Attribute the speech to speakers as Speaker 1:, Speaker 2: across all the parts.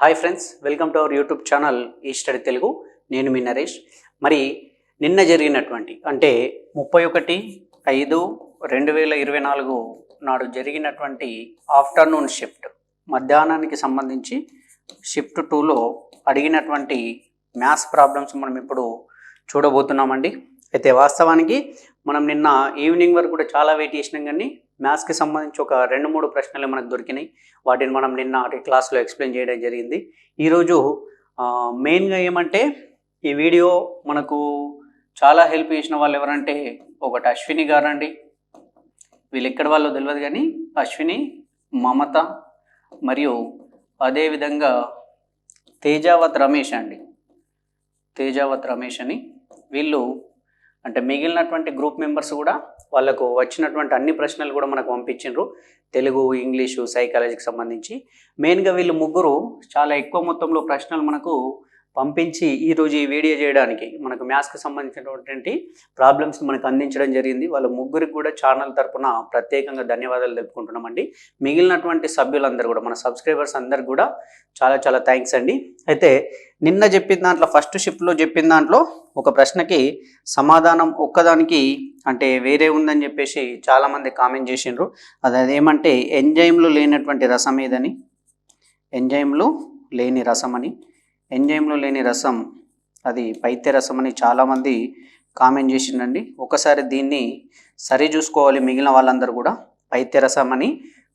Speaker 1: Hi friends, welcome to our YouTube channel ఈ study Telugu. నేను మీ నరేష్. మరి నిన్న జరిగినటువంటి అంటే 31/5/2024 నాడు జరిగినటువంటి ఆఫ్టర్నూన్ షిఫ్ట్ మధ్యాహ్నానికి సంబంధించి షిఫ్ట్ 2లో అడిగినటువంటి మ్యాథ్స్ ప్రాబ్లమ్స్ మనం ఇప్పుడు చూడబోతున్నామండి. అయితే వాస్తవానికి మనం నిన్న ఈవినింగ్ వరకు కూడా చాలా వెయిట్ చేసినాం, కానీ మ్యాథ్స్కి సంబంధించి ఒక 2-3 ప్రశ్నలు మనకు దొరికినాయి. వాటిని మనం నిన్న క్లాస్లో ఎక్స్ప్లెయిన్ చేయడం జరిగింది. ఈరోజు మెయిన్గా ఏమంటే ఈ వీడియో మనకు చాలా హెల్ప్ చేసిన వాళ్ళు ఎవరంటే ఒకటి అశ్విని గారు అండి. వీళ్ళు ఎక్కడ వాళ్ళో తెలియదు, కానీ అశ్విని, మమత మరియు అదేవిధంగా తేజావత్ రమేష్ అండి. తేజావత్ రమేష్ అని వీళ్ళు అంటే మిగిలినటువంటి గ్రూప్ మెంబర్స్ కూడా వాళ్ళకు వచ్చినటువంటి అన్ని ప్రశ్నలు కూడా మనకు పంపించారు. తెలుగు, ఇంగ్లీషు, సైకాలజీకి సంబంధించి మెయిన్గా వీళ్ళు ముగ్గురు చాలా ఎక్కువ మొత్తంలో ప్రశ్నలు మనకు పంపించి ఈరోజు ఈ వీడియో చేయడానికి మనకు మ్యాథ్స్కి సంబంధించినటువంటి ప్రాబ్లమ్స్ మనకు అందించడం జరిగింది. వాళ్ళ ముగ్గురికి కూడా ఛానల్ తరపున ప్రత్యేకంగా ధన్యవాదాలు తెలుపుకుంటున్నామండి. మిగిలినటువంటి సభ్యులందరూ కూడా మన సబ్స్క్రైబర్స్ అందరికి కూడా చాలా చాలా థ్యాంక్స్ అండి. అయితే నిన్న చెప్పిన దాంట్లో ఫస్ట్ షిఫ్ట్లో చెప్పిన దాంట్లో ఒక ప్రశ్నకి సమాధానం ఒక్కదానికి అంటే వేరే ఉందని చెప్పేసి చాలామంది కామెంట్ చేసిండ్రు. అదేమంటే ఎంజైమ్లు లేనటువంటి రసం ఏదని, ఎంజైమ్లు లేని రసం అని. ఎంజైమ్లో లేని రసం అది పైత్య రసం అని చాలామంది కామెంట్ చేసిండండి. ఒకసారి దీన్ని సరి చూసుకోవాలి, మిగిలిన వాళ్ళందరూ కూడా పైత్య రసం అని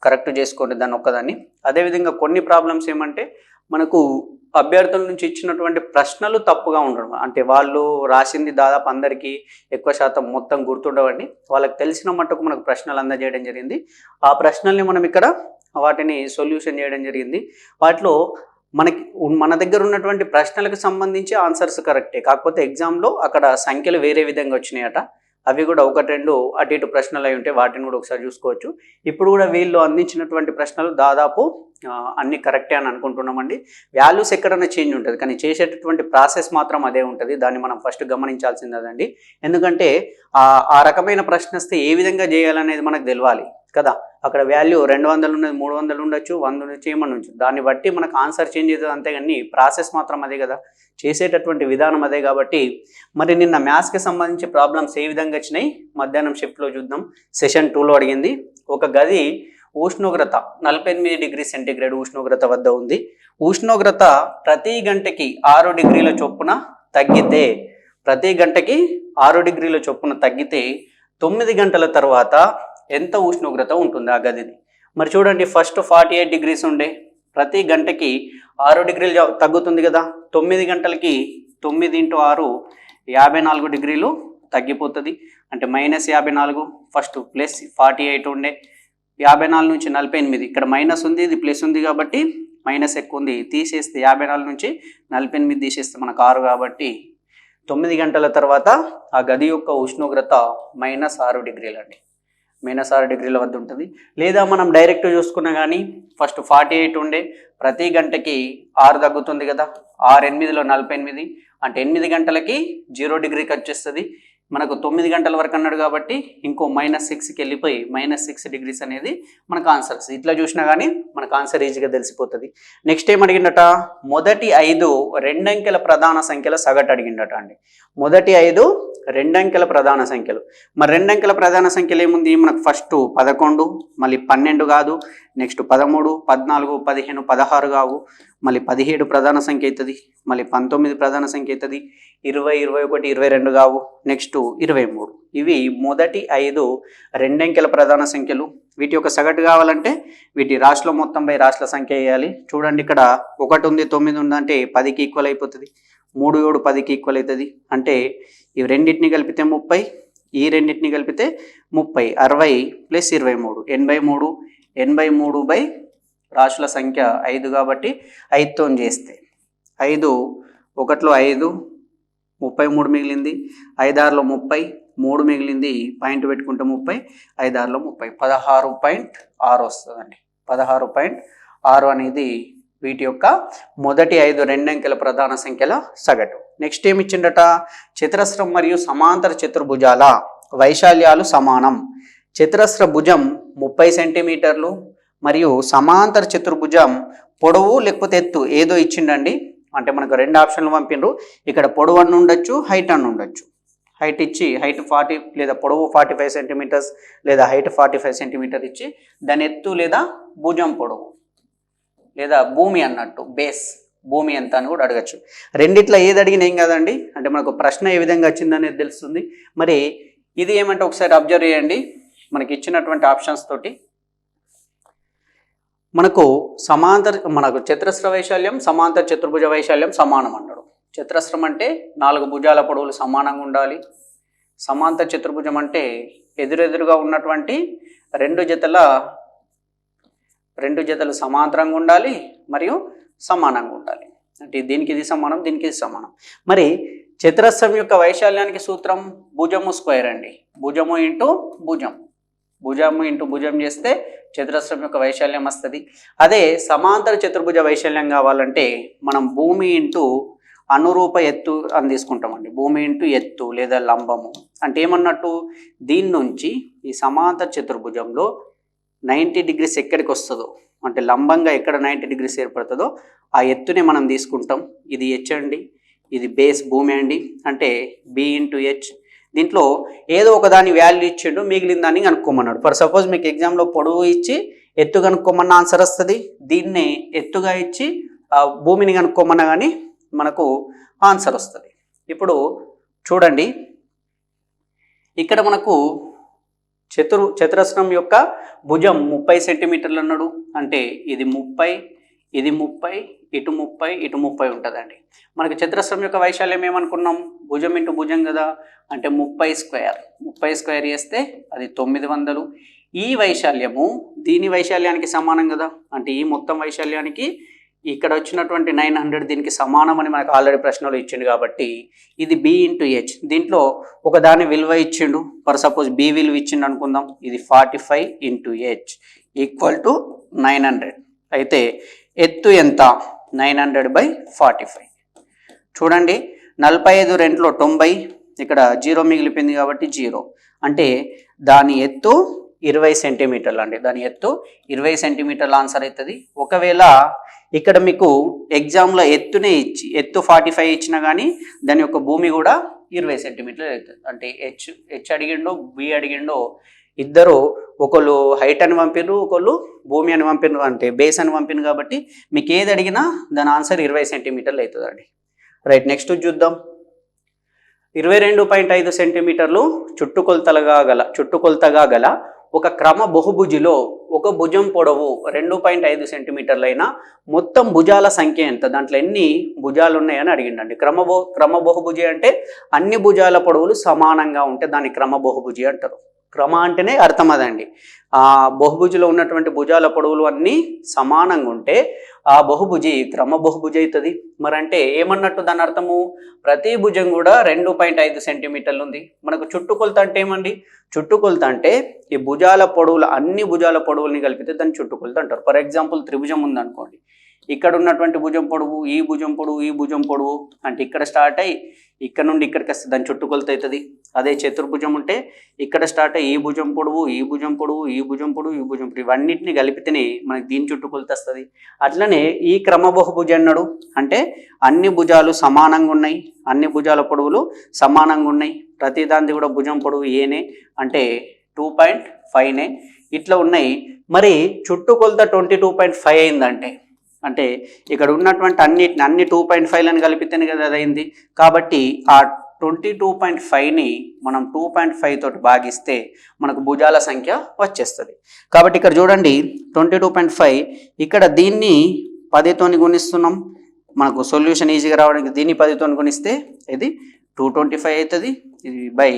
Speaker 1: కరెక్ట్ చేసుకోండి దాన్ని ఒక్కదాన్ని. అదేవిధంగా కొన్ని ప్రాబ్లమ్స్ ఏమంటే మనకు అభ్యర్థుల నుంచి ఇచ్చినటువంటి ప్రశ్నలు తప్పుగా ఉండడం, అంటే వాళ్ళు రాసింది దాదాపు అందరికీ ఎక్కువ శాతం మొత్తం గుర్తుండవండి. వాళ్ళకి తెలిసిన మట్టుకు మనకు ప్రశ్నలు అందజేయడం జరిగింది. ఆ ప్రశ్నల్ని మనం ఇక్కడ వాటిని సొల్యూషన్ చేయడం జరిగింది. వాటిలో మన దగ్గర ఉన్నటువంటి ప్రశ్నలకు సంబంధించి ఆన్సర్స్ కరెక్టే, కాకపోతే ఎగ్జామ్లో అక్కడ సంఖ్యలు వేరే విధంగా వచ్చినాయట. అవి కూడా 1-2 అటు ఇటు ప్రశ్నలు అయి ఉంటే వాటిని కూడా ఒకసారి చూసుకోవచ్చు. ఇప్పుడు కూడా వీళ్ళు అందించినటువంటి ప్రశ్నలు దాదాపు అన్ని కరెక్టే అని అనుకుంటున్నామండి. వాల్యూస్ ఎక్కడైనా చేంజ్ ఉంటుంది, కానీ చేసేటటువంటి ప్రాసెస్ మాత్రం అదే ఉంటుంది. దాన్ని మనం ఫస్ట్ గమనించాల్సింది అదండి. ఎందుకంటే ఆ రకమైన ప్రశ్న వస్తే ఏ విధంగా చేయాలనేది మనకు తెలియాలి కదా. అక్కడ వాల్యూ 200 ఉన్నది 300 ఉండొచ్చు, 100 ఉండొచ్చు, ఏమన్నా ఉండొచ్చు. దాన్ని బట్టి మనకు ఆన్సర్ చేంజ్ అవుతుంది అంతేగాని ప్రాసెస్ మాత్రం అదే కదా, చేసేటటువంటి విధానం అదే. కాబట్టి మరి నిన్న మ్యాథ్స్కి సంబంధించి ప్రాబ్లమ్స్ ఏ విధంగా వచ్చినాయి మధ్యాహ్నం షిఫ్ట్లో చూద్దాం. సెషన్ 2లో అడిగింది. ఒక గది ఉష్ణోగ్రత 48 డిగ్రీ సెంటీగ్రేడ్ ఉష్ణోగ్రత వద్ద ఉంది. ఉష్ణోగ్రత ప్రతి గంటకి 6 డిగ్రీల చొప్పున తగ్గితే, ప్రతి గంటకి 6 డిగ్రీల చొప్పున తగ్గితే 9 గంటల తర్వాత ఎంత ఉష్ణోగ్రత ఉంటుంది ఆ గదిది. మరి చూడండి, ఫస్ట్ 48 డిగ్రీస్ ఉండే, ప్రతి గంటకి 6 డిగ్రీలు తగ్గుతుంది కదా. 9 గంటలకి 9 × 6 54 డిగ్రీలు తగ్గిపోతుంది. అంటే -54 ఫస్ట్ ప్లస్ 48 ఉండే, 54 నుంచి 48, ఇక్కడ మైనస్ ఉంది, ఇది ప్లస్ ఉంది కాబట్టి మైనస్ ఎక్కువ ఉంది, తీసేస్తే 54 నుంచి 48 తీసేస్తే మనకు 6 కాబట్టి 9 గంటల తర్వాత ఆ గది యొక్క ఉష్ణోగ్రత -6 డిగ్రీలు అండి. -6 డిగ్రీల వద్ద ఉంటుంది. లేదా మనం డైరెక్ట్ చూసుకున్నా కానీ ఫస్ట్ 48 ఉండే, ప్రతి గంటకి 6 తగ్గుతుంది కదా, 6 8లో 48, అంటే 8 గంటలకి 0 డిగ్రీకి వచ్చేస్తుంది. మనకు 9 గంటల వరకు అన్నాడు కాబట్టి ఇంకో -6కి వెళ్ళిపోయి -6 డిగ్రీస్ అనేది మనకు ఆన్సర్స్. ఇట్లా చూసినా కానీ మనకు ఆన్సర్ ఈజీగా తెలిసిపోతుంది. నెక్స్ట్ ఏం అడిగిండట, మొదటి 5 2 అంకెల ప్రధాన సంఖ్యల సగటు అడిగిండట అండి. మొదటి 5 2 అంకెల ప్రధాన సంఖ్యలు. మరి 2 అంకెల ప్రధాన సంఖ్యలు ఏముంది మనకు, ఫస్ట్ 11, మళ్ళీ 12 కాదు, నెక్స్ట్ 13, 14, 15, 16 కావు, మళ్ళీ 17 ప్రధాన సంఖ్య అవుతుంది, మళ్ళీ 19 ప్రధాన సంఖ్య అవుతుంది, 20, 21, 22 కావు, నెక్స్ట్ 23. ఇవి మొదటి 5 2 అంకెల ప్రధాన సంఖ్యలు. వీటి యొక్క సగటు కావాలంటే వీటి రాశుల మొత్తం బై రాశుల సంఖ్య వేయాలి. చూడండి, ఇక్కడ 1 ఉంది, 9 ఉంది అంటే 10కి ఈక్వల్ అయిపోతుంది. 3, 7, 10కి ఈక్వల్ అవుతుంది. అంటే ఇవి రెండింటిని కలిపితే 30, ఈ రెండింటిని కలిపితే 30, 60 + 23 83. 83 బై రాశుల సంఖ్య 5 కాబట్టి 5తో చేస్తే 5 1లో 5, 33 మిగిలింది, 5 6లో 30, 3 మిగిలింది, పాయింట్ పెట్టుకుంటే 30, 5 6లో 30, 16.6 వస్తుందండి. 16.6 అనేది వీటి యొక్క మొదటి 5 2 అంకెల ప్రధాన సంఖ్యల సగటు. నెక్స్ట్ ఏమి ఇచ్చిండట, చతురస్రం మరియు సమాంతర చతుర్భుజాల వైశాల్యాలు సమానం. చతురస్ర భుజం 30 సెంటీమీటర్లు మరియు సమాంతర చతుర్భుజం పొడవు లేకపోతే ఎత్తు ఏదో ఇచ్చిండండి. అంటే మనకు 2 ఆప్షన్లు పంపిండ్రు. ఇక్కడ పొడవు అని ఉండొచ్చు, హైట్ అని ఉండొచ్చు. హైట్ ఇచ్చి హైట్ 40 లేదా పొడవు 45 సెంటీమీటర్స్ లేదా హైట్ 45 సెంటీమీటర్ ఇచ్చి దాని ఎత్తు లేదా భుజం పొడవు లేదా భూమి అన్నట్టు బేస్ భూమి ఎంత అని కూడా అడగచ్చు. రెండిట్లా ఏది అడిగినా ఏం కాదండి. అంటే మనకు ప్రశ్న ఏ విధంగా వచ్చిందనేది తెలుస్తుంది. మరి ఇది ఏమంటే ఒకసారి అబ్జర్వ్ చేయండి. మనకి ఇచ్చినటువంటి ఆప్షన్స్ తోటి మనకు చతురస్ర వైశాల్యం సమాంతర చతుర్భుజ వైశాల్యం సమానం అన్నాడు. చతురస్రం అంటే 4 భుజాల పొడవులు సమానంగా ఉండాలి. సమాంతర చతుర్భుజం అంటే ఎదురెదురుగా ఉన్నటువంటి రెండు జతలు సమాంతరంగా ఉండాలి మరియు సమానంగా ఉండాలి. అంటే దీనికి ఇది సమానం, దీనికి ఇది సమానం. మరి చతురస్రం యొక్క వైశాల్యానికి సూత్రం భుజము స్క్వేర్ అండి. భుజము ఇంటూ భుజం చేస్తే చతురస్రం యొక్క వైశాల్యం వస్తుంది. అదే సమాంతర చతుర్భుజ వైశాల్యం కావాలంటే మనం భూమి ఇంటూ అనురూప ఎత్తు అని తీసుకుంటామండి. భూమి ఇంటూ ఎత్తు లేదా లంబము అంటే ఏమన్నట్టు, దీని నుంచి ఈ సమాంతర చతుర్భుజంలో 90 డిగ్రీస్ ఎక్కడికి వస్తుందో అంటే లంబంగా ఎక్కడ 90 డిగ్రీస్ ఏర్పడుతుందో ఆ ఎత్తునే మనం తీసుకుంటాం. ఇది హెచ్ అండి, ఇది బేస్ భూమి అండి. అంటే బి ఇంటూ హెచ్. దీంట్లో ఏదో ఒక దాని వాల్యూ ఇచ్చిండు, మిగిలిన దాన్ని కనుక్కోమన్నాడు. ఫర్ సపోజ్ మీకు ఎగ్జామ్లో పొడవు ఇచ్చి ఎత్తు కనుక్కోమన్న ఆన్సర్ వస్తుంది. దీన్నే ఎత్తుగా ఇచ్చి భూమిని కనుక్కోమన్నా కానీ మనకు ఆన్సర్ వస్తుంది. ఇప్పుడు చూడండి, ఇక్కడ మనకు చతురస్రం యొక్క భుజం 30 సెంటీమీటర్లు అన్నాడు. అంటే ఇది 30, ఇది 30, ఇటు 30, ఇటు 30 ఉంటుందండి. మనకి చతురస్రం యొక్క వైశాల్యం ఏమనుకున్నాం, భుజం ఇంటూ భుజం కదా. అంటే 30 స్క్వేర్ చేస్తే అది 900. ఈ వైశాల్యము దీని వైశాల్యానికి సమానం కదా. అంటే ఈ మొత్తం వైశాల్యానికి ఇక్కడ వచ్చినటువంటి 900 దీనికి సమానం అని మనకు ఆల్రెడీ ప్రశ్నలో ఇచ్చిండు. కాబట్టి ఇది బి ఇంటూ హెచ్. దీంట్లో ఒక దాని విలువ ఇచ్చిండు. ఫర్ సపోజ్ బి విలువ ఇచ్చిండు అనుకుందాం. ఇది 45 ఇంటూ హెచ్ ఈక్వల్ టు 900. అయితే ఎత్తు ఎంత, 900/45. చూడండి, 45 రెంట్లో 90, ఇక్కడ 0 మిగిలిపోయింది కాబట్టి 0. అంటే దాని ఎత్తు 20 సెంటీమీటర్లు అండి. దాని ఎత్తు 20 సెంటీమీటర్ల ఆన్సర్ అవుతుంది. ఒకవేళ ఇక్కడ మీకు ఎగ్జామ్లో ఎత్తు 45 ఇచ్చినా కానీ దాని యొక్క భూమి కూడా 20 సెంటీమీటర్లు అవుతుంది. అంటే హెచ్ అడిగిండో బి అడిగిండో ఇద్దరు, ఒకళ్ళు హైట్ అని పంపిర్రు, ఒకళ్ళు భూమి అని పంపిర్రు, అంటే బేస్ అని పంపిర్రు. కాబట్టి మీకు ఏది అడిగినా దాని ఆన్సర్ 20 సెంటీమీటర్లు అవుతుందండి. రైట్, నెక్స్ట్ చూద్దాం. 22.5 సెంటీమీటర్లు చుట్టుకొలతగా గల ఒక క్రమ బహుభుజిలో ఒక భుజం పొడవు 2.5 సెంటీమీటర్లైన మొత్తం భుజాల సంఖ్య ఎంత, దాంట్లో ఎన్ని భుజాలు ఉన్నాయని అడిగిండండి. క్రమ బహుభుజి అంటే అన్ని భుజాల పొడవులు సమానంగా ఉంటే దాన్ని క్రమ బహుభుజి అంటారు. క్రమ అంటేనే అర్థం అదండి. ఆ బహుభుజిలో ఉన్నటువంటి భుజాల పొడవులు అన్నీ సమానంగా ఉంటే ఆ బహుభుజి క్రమ బహుభుజి అవుతుంది. మరి అంటే ఏమన్నట్టు దాని అర్థము, ప్రతి భుజం కూడా 2.5 సెంటీమీటర్లు ఉంది. మనకు చుట్టుకొలత అంటే ఏమండి, చుట్టుకొలత అంటే ఈ భుజాల పొడవులు అన్ని భుజాల పొడవుల్ని కలిపితే దాన్ని చుట్టుకొలత అంటారు. ఫర్ ఎగ్జాంపుల్ త్రిభుజం ఉందనుకోండి, ఇక్కడ ఉన్నటువంటి భుజం పొడవు, ఈ భుజం పొడవు, ఈ భుజం పొడవు అంటే ఇక్కడ స్టార్ట్ అయ్యి ఇక్కడ నుండి ఇక్కడికి వస్తే దాని చుట్టుకొలత అవుతుంది. అదే చతుర్భుజం ఉంటే ఇక్కడ స్టార్ట్ అయ్యి ఈ భుజం పొడవు, ఈ భుజం పొడవు, ఈ భుజం పొడవు, ఈ భుజం పొడవు ఇవన్నిటిని కలిపితేనే మనకి దీని చుట్టుకొలత వస్తుంది. అట్లనే ఈ క్రమ బహుభుజి అన్నాడు. అంటే అన్ని భుజాలు సమానంగా ఉన్నాయి, అన్ని భుజాల పొడవులు సమానంగా ఉన్నాయి. ప్రతి దానిది కూడా భుజం పొడవు ఏనే అంటే 2.5నే ఇట్లా ఉన్నాయి. మరి చుట్టుకొలత 22.5 అయిందంటే అంటే ఇక్కడ ఉన్నటువంటి అన్ని 2.5లను కలిపితేనే కదా అది అయింది. కాబట్టి ఆ 22.5ని మనం 2.5 తోటి భాగిస్తే మనకు భుజాల సంఖ్య వచ్చేస్తుంది. కాబట్టి ఇక్కడ చూడండి 22.5, ఇక్కడ దీన్ని 10తోని గుణిస్తున్నాం. మనకు సొల్యూషన్ ఈజీగా రావడానికి దీన్ని 10తోని గుణిస్తే ఇది 225 అవుతుంది, ఇది బై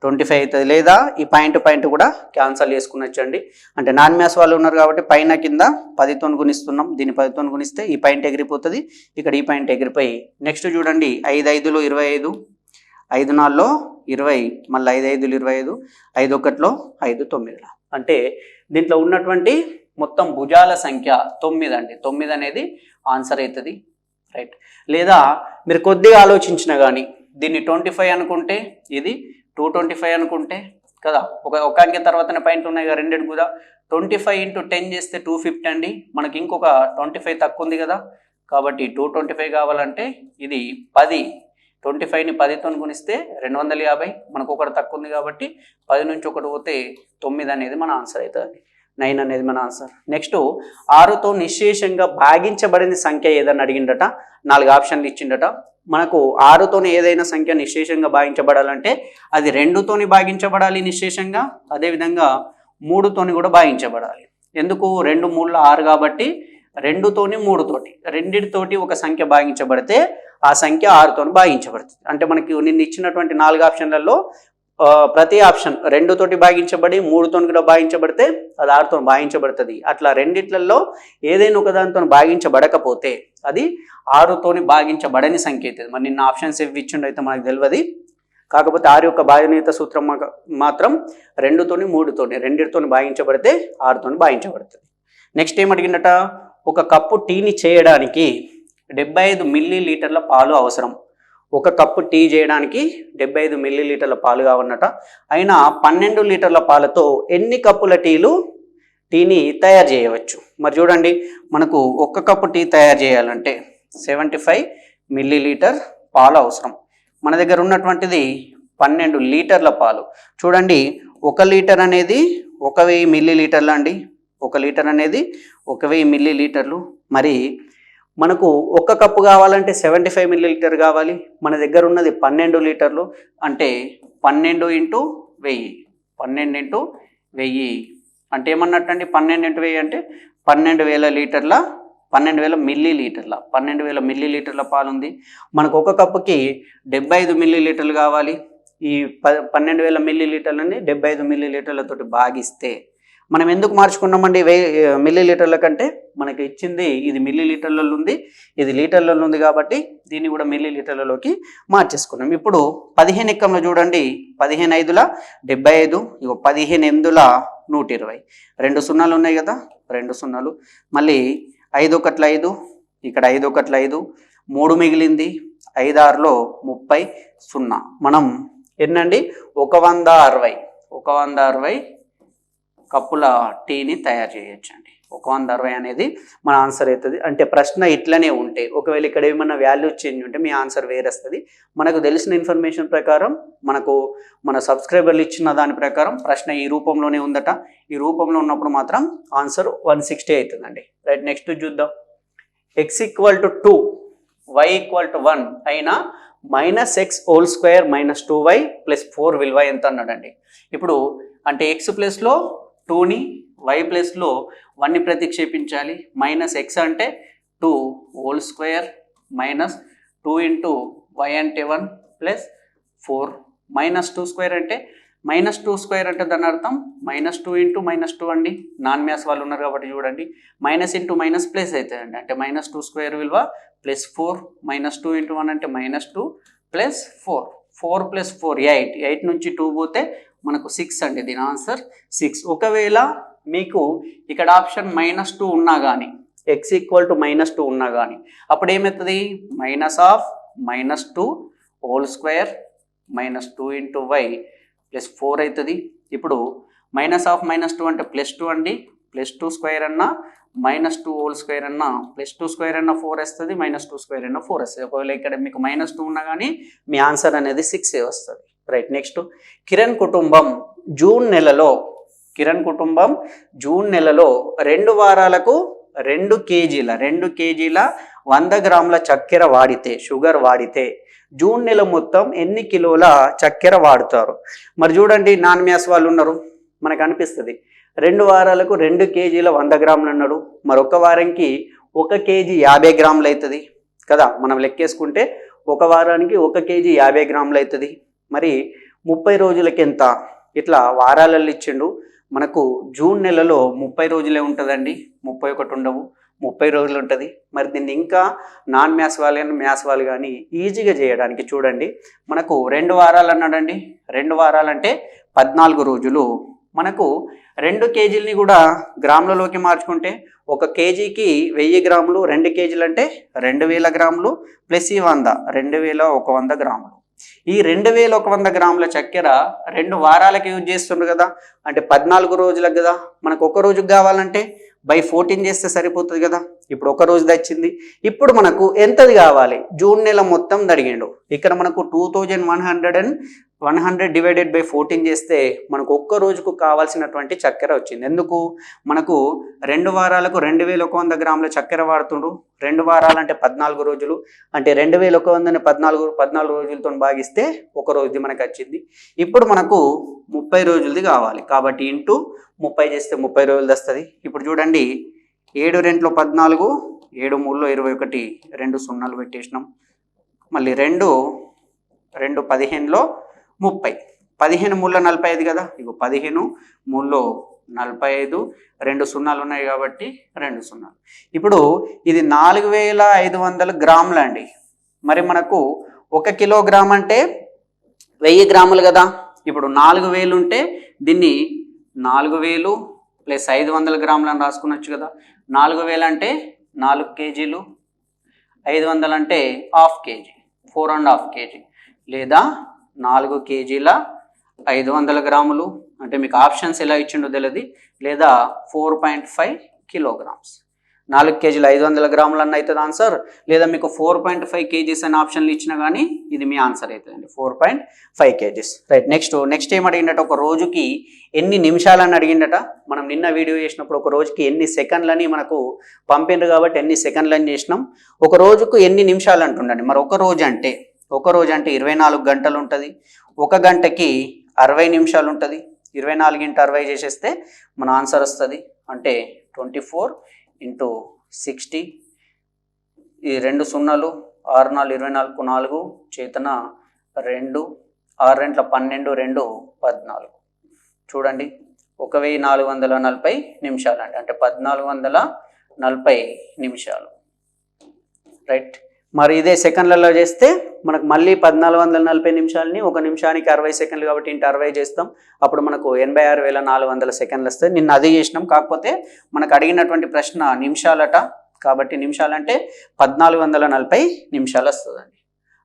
Speaker 1: 25 అవుతుంది. లేదా ఈ పాయింట్ కూడా క్యాన్సల్ చేసుకునొచ్చండి. అంటే నాన్ మ్యాథ్స్ వాళ్ళు ఉన్నారు కాబట్టి పైన కింద 10తోని గుణిస్తున్నాం. దీన్ని 10తోని గుణిస్తే ఈ పాయింట్ ఎగిరిపోతుంది, ఇక్కడ ఈ పాయింట్ ఎగిరిపోయి. నెక్స్ట్ చూడండి 5 5లో 25, 5 4లో 20, మళ్ళీ 5 5లో 25, 5 1లో 5 9. అంటే దీంట్లో ఉన్నటువంటి మొత్తం భుజాల సంఖ్య 9 అండి. 9 అనేది ఆన్సర్ అవుతుంది. రైట్, లేదా మీరు కొద్దిగా ఆలోచించినా కానీ దీన్ని 25 అనుకుంటే ఇది 225 అనుకుంటే కదా, ఒక అంకె తర్వాతనే పాయింట్లు ఉన్నాయి కదా రెండింటి కూడా 25 × 10 చేస్తే 250 అండి. మనకి ఇంకొక 25 తక్కువ ఉంది కదా, కాబట్టి 225 కావాలంటే ఇది 10, 25ని 10తో గుణిస్తే 250, మనకు ఒకటి తక్కువ ఉంది కాబట్టి 10 నుంచి ఒకటి పోతే 9 అనేది మన ఆన్సర్ అవుతుంది. 9 అనేది మన ఆన్సర్. నెక్స్ట్ 6తో నిశ్శేషంగా భాగించబడిన సంఖ్య ఏదని అడిగిండట. 4 ఆప్షన్లు ఇచ్చిండట. మనకు 6తోని ఏదైనా సంఖ్య నిశ్శేషంగా భాగించబడాలంటే అది 2తోని భాగించబడాలి నిశ్శేషంగా, అదేవిధంగా 3తోని కూడా భాగించబడాలి. ఎందుకు 2 3 6 కాబట్టి 2తోని 3తోటి రెండిటితోటి ఒక సంఖ్య భాగించబడితే ఆ సంఖ్య 6తోని భాగించబడుతుంది. అంటే మనకి నిన్న ఇచ్చినటువంటి 4 ఆప్షన్లలో ప్రతి ఆప్షన్ 2తోటి భాగించబడి 3తోని కూడా భాగించబడితే అది 6తో భాగించబడుతుంది. అట్లా రెండిట్లలో ఏదైనా ఒకదానితో భాగించబడకపోతే అది 6తోని భాగించబడని సంఖ్య అవుతుంది. మరి నిన్న ఆప్షన్స్ ఇవి ఇచ్చిండైతే మనకు తెలియదు. కాకపోతే 6 యొక్క భాజనీయత సూత్రం మాత్రం 2తోని 3తోని రెండిటితోని భాగించబడితే 6తోని భాగించబడుతుంది. నెక్స్ట్ ఏం అడిగిందట, ఒక కప్పు టీని చేయడానికి 75 మిల్లీలీటర్ల పాలు అవసరం. ఒక కప్పు టీ చేయడానికి 75 మిల్లీలీటర్ల పాలు కావన్నట. అయినా 12 లీటర్ల పాలతో ఎన్ని కప్పుల టీని తయారు చేయవచ్చు? మరి చూడండి, మనకు ఒక కప్పు టీ తయారు చేయాలంటే 75 మిల్లీలీటర్ పాలు అవసరం. మన దగ్గర ఉన్నటువంటిది 12 లీటర్ల పాలు. చూడండి, 1 లీటర్ అనేది 1000 మిల్లీలీటర్లు అండి. 1 లీటర్ అనేది 1000 మిల్లీలీటర్లు. మరి మనకు ఒక కప్పు కావాలంటే 75 మిల్లీలీటర్ కావాలి. మన దగ్గర ఉన్నది 12 లీటర్లు అంటే 12 × 1000. 12 × 1000 అంటే ఏమన్నట్టండి? 12 × 1000 అంటే 12,000 లీటర్ల 12,000 మిల్లీలీటర్ల 12,000 మిల్లీలీటర్ల పాలు ఉంది. మనకు ఒక కప్పుకి 75 మిల్లీలీటర్లు కావాలి. ఈ 12,000 మిల్లీలీటర్లని 75 మిల్లీలీటర్లతోటి భాగిస్తే మనం ఎందుకు మార్చుకున్నామండి 1000 మిల్లీలీటర్ల కంటే? మనకి ఇచ్చింది ఇది మిల్లీలీటర్లలో ఉంది, ఇది లీటర్లలో ఉంది కాబట్టి దీన్ని కూడా మిల్లీలీటర్లలోకి మార్చేసుకున్నాం. ఇప్పుడు 15 ఎక్కంలో చూడండి, 15 5ల 75, 15 8ల 120, 2 సున్నాలు ఉన్నాయి కదా, 2 సున్నాలు, మళ్ళీ 5 1 5, ఇక్కడ 5 1 5, 3 మిగిలింది, 5 6లో 30, 0. మనం ఎన్నండి 160 కప్పుల టీని తయారు చేయొచ్చండి. 160 అనేది మన ఆన్సర్ అవుతుంది. అంటే ప్రశ్న ఇట్లనే ఉంటే, ఒకవేళ ఇక్కడ ఏమన్నా వాల్యూ చేంజ్ ఉంటే మీ ఆన్సర్ వేరేస్తుంది. మనకు తెలిసిన ఇన్ఫర్మేషన్ ప్రకారం, మనకు మన సబ్స్క్రైబర్లు ఇచ్చిన దాని ప్రకారం ప్రశ్న ఈ రూపంలోనే ఉందట. ఈ రూపంలో ఉన్నప్పుడు మాత్రం ఆన్సర్ 160 అవుతుందండి. రైట్, నెక్స్ట్ చూద్దాం. x = 2 y = 1 అయినా -x² - 2y + 4 విలువ ఎంత అన్నాడండి. ఇప్పుడు అంటే x ప్లేస్లో 2ని, y ప్లేస్లో 1ని ప్రతిక్షేపించాలి. -x అంటే 2² - 2 × y అంటే 1 + 4 -2² అంటే -2² అంటే దాని అర్థం -2 × -2 అండి. నాన్ మ్యాథ్స్ వాళ్ళు ఉన్నారు కాబట్టి చూడండి, మైనస్ ఇంటూ మైనస్ ప్లస్ అవుతుందండి. అంటే -2² విలువ +4, -2 × 1 అంటే -2 + 4, 4 + 4 8, 8 నుంచి 2 పోతే మనకు 6 అండి. దీని ఆన్సర్ 6. ఒకవేళ మీకు ఇక్కడ ఆప్షన్ -2 ఉన్నా కానీ, x = -2 ఉన్నా కానీ, అప్పుడు ఏమవుతుంది? -2² - 2 × y + 4 అవుతుంది. ఇప్పుడు -2 అంటే +2 అండి. +2² అన్నా -2² అన్నా +2² అన్నా 4 వస్తుంది, -2² అన్నా 4 వస్తుంది. ఒకవేళ ఇక్కడ మీకు -2 ఉన్నా కానీ మీ ఆన్సర్ అనేది 6 వస్తుంది. రైట్, నెక్స్ట్ కిరణ్ కుటుంబం జూన్ నెలలో 2 వారాలకు 2 కేజీల 100 గ్రాముల చక్కెర వాడితే, షుగర్ వాడితే జూన్ నెల మొత్తం ఎన్ని కిలోల చక్కెర వాడుతారు? మరి చూడండి, నాన్ మ్యాథ్స్ వాళ్ళు ఉన్నారు, మనకు అనిపిస్తుంది 2 వారాలకు 2 కేజీల 100 గ్రాములు అన్నాడు. మరొక వారంకి 1 కేజీ 50 గ్రాములు అవుతుంది కదా. మనం లెక్కేసుకుంటే 1 వారానికి 1 కేజీ 50 గ్రాములు అవుతుంది. మరి 30 రోజులకి ఎంత? ఇట్లా వారాలలో ఇచ్చిండు. మనకు జూన్ నెలలో 30 రోజులే ఉంటుందండి, 31 ఉండవు, 30 రోజులు ఉంటుంది. మరి దీన్ని ఇంకా నాన్ మ్యాథ్స్ వాళ్ళు కానీ మ్యాథ్స్ వాళ్ళు కానీ ఈజీగా చేయడానికి చూడండి, మనకు 2 వారాలు అన్నాడండి. 2 వారాలంటే 14 రోజులు. మనకు 2 కేజీలని కూడా గ్రాములలోకి మార్చుకుంటే 1 కేజీకి 1000 గ్రాములు, 2 కేజీలు అంటే 2000 గ్రాములు + 100, 2100 గ్రాములు. ఈ 2100 గ్రాముల చక్కెర 2 వారాలకు యూజ్ చేస్తుండ్రు కదా, అంటే 14 రోజులకు కదా. మనకు ఒక రోజుకు కావాలంటే బై 14 చేస్తే సరిపోతుంది కదా. ఇప్పుడు ఒక రోజు తెచ్చింది. ఇప్పుడు మనకు ఎంతది కావాలి, జూన్ నెల మొత్తం అడిగిండు. ఇక్కడ మనకు 2100 డివైడెడ్ బై 14 చేస్తే మనకు ఒక్క రోజుకు కావాల్సినటువంటి చక్కెర వచ్చింది. ఎందుకు, మనకు 2 వారాలకు 2100 గ్రాముల చక్కెర వాడుతుండ్రు. 2 వారాలంటే 14 రోజులు, అంటే 2100 14 రోజులతో భాగిస్తే ఒక రోజుది మనకు వచ్చింది. ఇప్పుడు మనకు 30 రోజులది కావాలి కాబట్టి ఇంటూ 30 చేస్తే 30 రోజులు వస్తుంది. ఇప్పుడు చూడండి, 7 2 14, 7 3 21, 2 సున్నాలు పెట్టేసినాం. మళ్ళీ 2 2 15 30, 15 3 45 కదా. ఇగో 15 3 45, 2 సున్నాలు ఉన్నాయి కాబట్టి 2 సున్నాలు. ఇప్పుడు ఇది 4500 గ్రాములు అండి. మరి మనకు 1 కిలోగ్రామ్ అంటే 1000 గ్రాములు కదా. ఇప్పుడు 4000 ఉంటే దీన్ని 4000 ప్లస్ 500 గ్రాములు అని రాసుకునొచ్చు కదా. 4000 అంటే 4 కేజీలు, 500 అంటే హాఫ్ కేజీ, 4.5 కేజీ, లేదా 4 కేజీల 500 గ్రాములు. అంటే మీకు ఆప్షన్స్ ఎలా ఇచ్చిండో తెలియదు, లేదా 4.5 కిలోగ్రామ్స్. 4 కేజీల 500 గ్రాములు అన్న అవుతుంది ఆన్సర్, లేదా మీకు 4.5 కేజీస్ అనే ఆప్షన్లు ఇచ్చినా కానీ ఇది మీ ఆన్సర్ అవుతుందండి, 4.5 కేజీస్. రైట్. నెక్స్ట్ ఏం అడిగిందట, ఒక రోజుకి ఎన్ని నిమిషాలని అడిగిందట. మనం నిన్న వీడియో చేసినప్పుడు ఒక రోజుకి ఎన్ని సెకండ్లని మనకు పంపిండ్రు కాబట్టి ఎన్ని సెకండ్లని చేసినాం. ఒక రోజుకు ఎన్ని నిమిషాలు అంటుండండి. మరి ఒక రోజు అంటే 24 గంటలు ఉంటుంది. ఒక గంటకి 60 నిమిషాలు ఉంటుంది. 24 × 60 చేసేస్తే మన ఆన్సర్ వస్తుంది. అంటే 24 × 60. ఈ 2 సున్నాలు, 6 4 24, 4 చేతన 2, 6 2 12, 2 14. చూడండి, 1440 నిమిషాలు అండి, అంటే 1440 నిమిషాలు. రైట్. మరి ఇదే సెకండ్లలో చేస్తే మనకు మళ్ళీ 1440 నిమిషాలని 1 నిమిషానికి 60 సెకండ్లు కాబట్టి ఇంటూ 60 చేస్తాం. అప్పుడు మనకు 86,400 సెకండ్లు వస్తాయి. నిన్న అది చేసినాం, కాకపోతే మనకు అడిగినటువంటి ప్రశ్న నిమిషాలట కాబట్టి నిమిషాలంటే 1440 నిమిషాలు వస్తుందండి.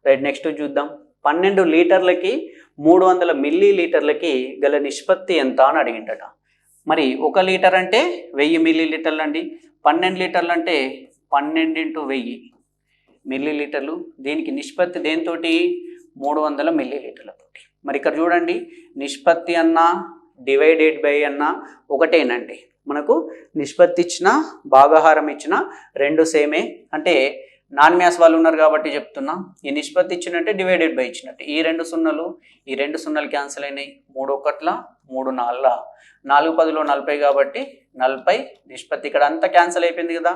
Speaker 1: రైట్. నెక్స్ట్ చూద్దాం. 12 లీటర్లకి 300 మిల్లీ లీటర్లకి గల నిష్పత్తి ఎంత అని అడిగిండట. మరి 1 లీటర్ అంటే 1000 మిల్లీ లీటర్లు అండి. 12 లీటర్లు అంటే 12 × 1000 మిల్లీ లీటర్లు. దీనికి నిష్పత్తి దేనితోటి, 300 మిల్లీ లీటర్లతోటి. మరి ఇక్కడ చూడండి, నిష్పత్తి అన్నా డివైడెడ్ బై అన్నా ఒకటేనండి. మనకు నిష్పత్తి ఇచ్చిన భాగాహారం ఇచ్చిన రెండు సేమే. అంటే నాన్ మ్యాథ్స్ వాళ్ళు ఉన్నారు కాబట్టి చెప్తున్నా, ఈ నిష్పత్తి ఇచ్చినట్టే డివైడెడ్ బై ఇచ్చినట్టు. ఈ 2 సున్నాలు ఈ 2 సున్నాలు క్యాన్సిల్ అయినాయి. 3 1 3 4 4 10 40 కాబట్టి 40 నిష్పత్తి ఇక్కడ అంతా క్యాన్సిల్ అయిపోయింది కదా.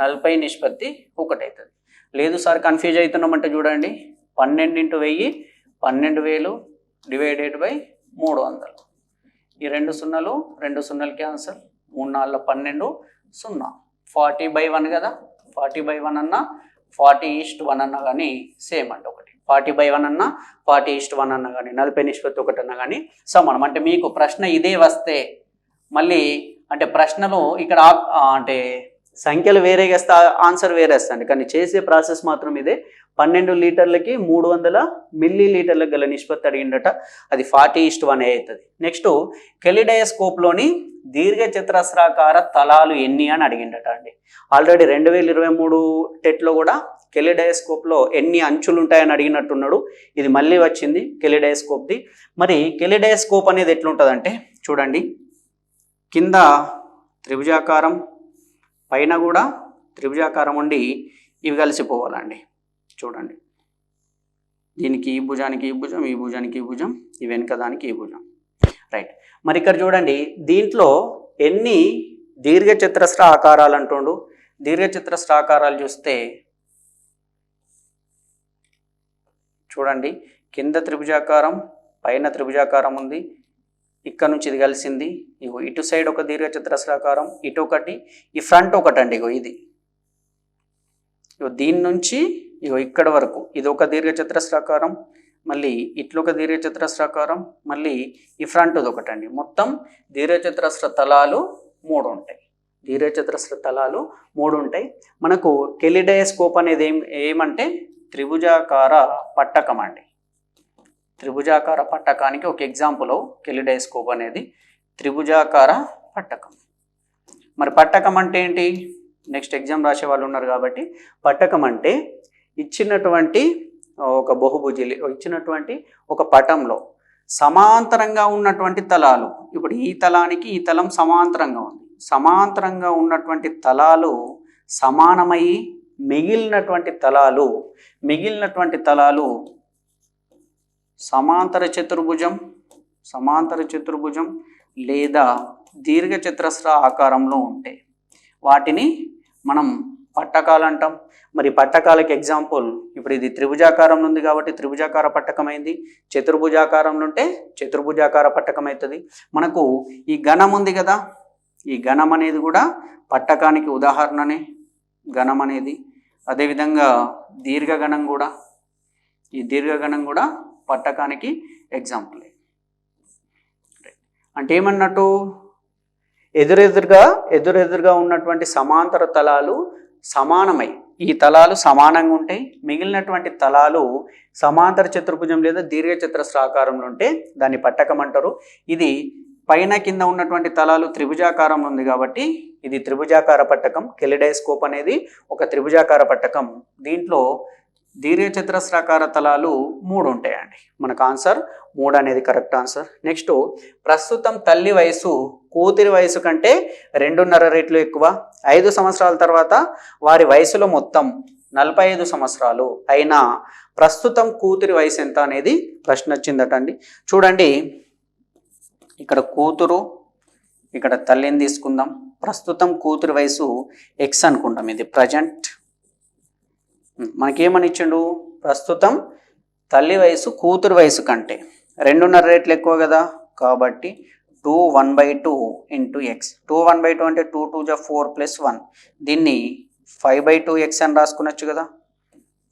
Speaker 1: 40 నిష్పత్తి ఒకటి అవుతుంది. లేదు సార్ కన్ఫ్యూజ్ అవుతున్నామంటే చూడండి, 12 × 1000 12,000 డివైడెడ్ బై 300. ఈ 2 సున్నాలు క్యాన్సల్. 3 4 12 0. 40/1 కదా. 40/1 అన్నా 40:1 అన్నా కానీ సేమ్ అంటే ఒకటి. 40/1 అన్నా 40:1 అన్నా కానీ 40 నిష్పత్తి ఒకటి అన్నా కానీ సమానం. అంటే మీకు ప్రశ్న ఇదే వస్తే మళ్ళీ అంటే ప్రశ్నలో ఇక్కడ అంటే సంఖ్యలు వేరేగా వస్తే ఆన్సర్ వేరే వస్తుంది, కానీ చేసే ప్రాసెస్ మాత్రం ఇదే. 12 లీటర్లకి 300 మిల్లీ లీటర్లకు గల నిష్పత్తి అడిగిండట. అది 40:1 అవుతుంది. నెక్స్ట్ కెలిడోస్కోప్లోని దీర్ఘ చతురస్రాకార తలాలు ఎన్ని అని అడిగిండట అండి. ఆల్రెడీ 2023 టెట్లో కూడా కెలిడోస్కోప్లో ఎన్ని అంచులు ఉంటాయని అడిగినట్టున్నాడు. ఇది మళ్ళీ వచ్చింది కెలిడోస్కోప్ది. మరి కెలిడోస్కోప్ అనేది ఎట్లుంటుందంటే చూడండి, కింద త్రిభుజాకారం, పైన కూడా త్రిభుజాకారం ఉండి ఇవి కలిసిపోవాలండి. చూడండి, దీనికి ఈ భుజానికి ఈ భుజం, ఈ భుజానికి ఈ భుజం, ఈ వెనుక దానికి ఈ భుజం. రైట్. మరి ఇక్కడ చూడండి, దీంట్లో ఎన్ని దీర్ఘచతురస్ర ఆకారాలు అంటుండు. దీర్ఘచతురస్ర ఆకారాలు చూస్తే చూడండి, కింద త్రిభుజాకారం, పైన త్రిభుజాకారం ఉంది. ఇక్కడ నుంచి ఇది కలిసింది. ఇగో ఇటు సైడ్ ఒక దీర్ఘచతురస్రాకారం, ఇటు ఒకటి, ఈ ఫ్రంట్ ఒకటి అండి. ఇగో ఇది, ఇగో దీని నుంచి ఇగో ఇక్కడ వరకు ఇది ఒక దీర్ఘచతురస్రాకారం, మళ్ళీ ఇట్లా ఒక దీర్ఘచతురస్రాకారం, మళ్ళీ ఈ ఫ్రంట్ ఒకటండి. మొత్తం దీర్ఘచతురస్ర తలాలు 3 ఉంటాయి. దీర్ఘచతురస్ర తలాలు 3 ఉంటాయి. మనకు కెలిడోస్కోప్ అనేది ఏమంటే త్రిభుజాకార పట్టకం అండి. త్రిభుజాకార పట్టకానికి ఒక ఎగ్జాంపుల్ కెలిడోస్కోప్ అనేది త్రిభుజాకార పట్టకం. మరి పట్టకం అంటే ఏంటి? నెక్స్ట్ ఎగ్జామ్ రాసే వాళ్ళు ఉన్నారు కాబట్టి, పట్టకం అంటే ఇచ్చినటువంటి ఒక బహుభుజిలి ఇచ్చినటువంటి ఒక పటంలో సమాంతరంగా ఉన్నటువంటి తలాలు, ఇప్పుడు ఈ తలానికి ఈ తలం సమాంతరంగా ఉంది, సమాంతరంగా ఉన్నటువంటి తలాలు సమానమై మిగిలినటువంటి తలాలు సమాంతర చతుర్భుజం లేదా దీర్ఘచతురస్ర ఆకారంలో ఉంటే వాటిని మనం పట్టకాలు అంటాం. మరి పట్టకాలకి ఎగ్జాంపుల్, ఇప్పుడు ఇది త్రిభుజాకారంలో ఉంది కాబట్టి త్రిభుజాకార పట్టకమైంది, చతుర్భుజాకారంలో ఉంటే చతుర్భుజాకార పట్టకం అవుతుంది. మనకు ఈ గణం ఉంది కదా, ఈ గణం అనేది కూడా పట్టకానికి ఉదాహరణనే గణం అనేది. అదేవిధంగా దీర్ఘగణం కూడా, ఈ దీర్ఘగణం కూడా పట్టకానికి ఎగ్జాంపుల్. అంటే ఏమన్నట్టు, ఎదురెదురుగా ఉన్నటువంటి సమాంతర తలాలు సమానమై, ఈ తలాలు సమానంగా ఉంటాయి, మిగిలినటువంటి తలాలు సమాంతర చతుర్భుజం లేదా దీర్ఘచతురస్ర ఆకారంలో ఉంటే దాన్ని పట్టకం అంటారు. ఇది పైన కింద ఉన్నటువంటి తలాలు త్రిభుజాకారంలో ఉంది కాబట్టి ఇది త్రిభుజాకార పట్టకం. కెలిడోస్కోప్ అనేది ఒక త్రిభుజాకార పట్టకం. దీంట్లో దీర్ఘచతురస్రాకార తలాలు 3 ఉంటాయండి. మనకు ఆన్సర్ 3 అనేది కరెక్ట్ ఆన్సర్. నెక్స్ట్, ప్రస్తుతం తల్లి వయసు కూతురి వయసు కంటే 2.5 రెట్లు ఎక్కువ. 5 సంవత్సరాల తర్వాత వారి వయసులో మొత్తం 45 సంవత్సరాలు అయినా ప్రస్తుతం కూతురి వయసు ఎంత అనేది ప్రశ్న వచ్చిందట అండి. చూడండి, ఇక్కడ కూతురు, ఇక్కడ తల్లిని తీసుకుందాం. ప్రస్తుతం కూతురి వయసు ఎక్స్ అనుకుంటాం, ఇది ప్రజెంట్. మనకేమని ఇచ్చిండు, ప్రస్తుతం తల్లి వయసు కూతురు వయసు కంటే 2.5 రెట్లు ఎక్కువ కదా, కాబట్టి 2 1/2 ఇంటూ ఎక్స్. 2 1/2 అంటే 2 2 4 + 1. దీన్ని 5/2 ఎక్స్ అని రాసుకునొచ్చు కదా.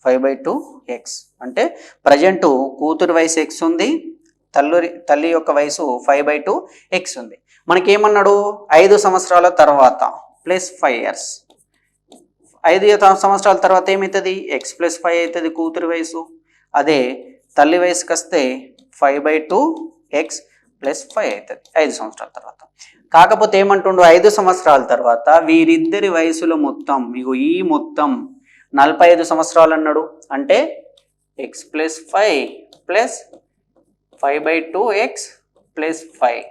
Speaker 1: 5/2 ఎక్స్ అంటే ప్రజెంట్ కూతురు వయసు ఎక్స్ ఉంది, తల్లి యొక్క వయసు 5/2 ఎక్స్ ఉంది. మనకేమన్నాడు, 5 సంవత్సరాల తర్వాత +5 years. 5 సంవత్సరాల తర్వాత ఏమవుతుంది, x + 5 అవుతుంది కూతురి వయసు. అదే తల్లి వయసుకి వస్తే 5/2 x + 5 అవుతుంది 5 సంవత్సరాల తర్వాత. కాకపోతే ఏమంటుండు, 5 సంవత్సరాల తర్వాత వీరిద్దరి వయసులో మొత్తం, మీకు ఈ మొత్తం 45 సంవత్సరాలు అన్నాడు. అంటే x + 5 + 5/2 x + 5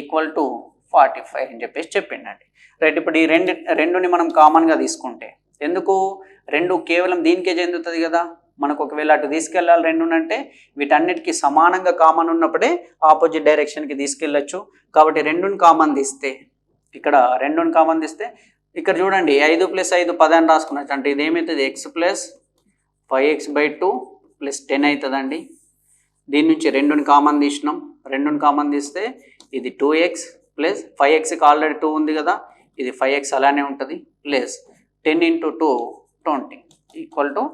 Speaker 1: = 45 అని చెప్పేసి చెప్పిండండి. రైట్, ఇప్పుడు ఈ రెండుని మనం కామన్గా తీసుకుంటే, ఎందుకు 2 కేవలం దీనికే చెందుతుంది కదా. మనకు ఒకవేళ అటు తీసుకెళ్ళాలి 2 అంటే వీటన్నిటికీ సమానంగా కామన్ ఉన్నప్పుడే ఆపోజిట్ డైరెక్షన్కి తీసుకెళ్ళచ్చు. కాబట్టి 2ని కామన్ తీస్తే, ఇక్కడ 2ని కామన్ తీస్తే ఇక్కడ చూడండి 5 + 5 10 అని రాసుకున్నట్టు. అంటే ఇదేమవుతుంది, x + 5x/2 + 10 అవుతుందండి. దీని నుంచి 2ని కామన్ తీసినాం, 2ని కామన్ తీస్తే ఇది 2x + 5xకి ఆల్రెడీ 2 ఉంది కదా, ఇది 5x అలానే ఉంటుంది, ప్లస్ 10 × 2 20 =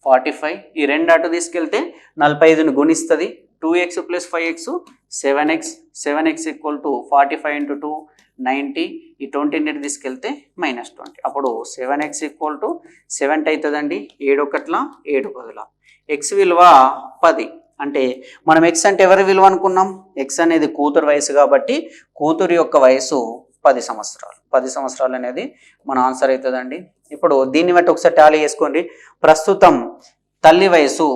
Speaker 1: 45. ఈ 2 అటు తీసుకెళ్తే 45ని గుణిస్తుంది. 2x + 5x 7x, 7x = 45 × 2 90. ఈ 20ని తీసుకెళ్తే -20. అప్పుడు 7x = 70 అవుతుందండి. 7 1 7 10. x విలువ 10. అంటే మనం x అంటే ఎవరి విలువ అనుకున్నాం, x అనేది కూతురు వయసు కాబట్టి కూతురు యొక్క వయసు 10 సంవత్సరాలు. 10 సంవత్సరాలు అనేది మన ఆన్సర్ అవుతుందండి. ఇప్పుడు దీన్ని బట్టి ఒకసారి టాలీ చేసుకోండి. ప్రస్తుతం తల్లి వయసు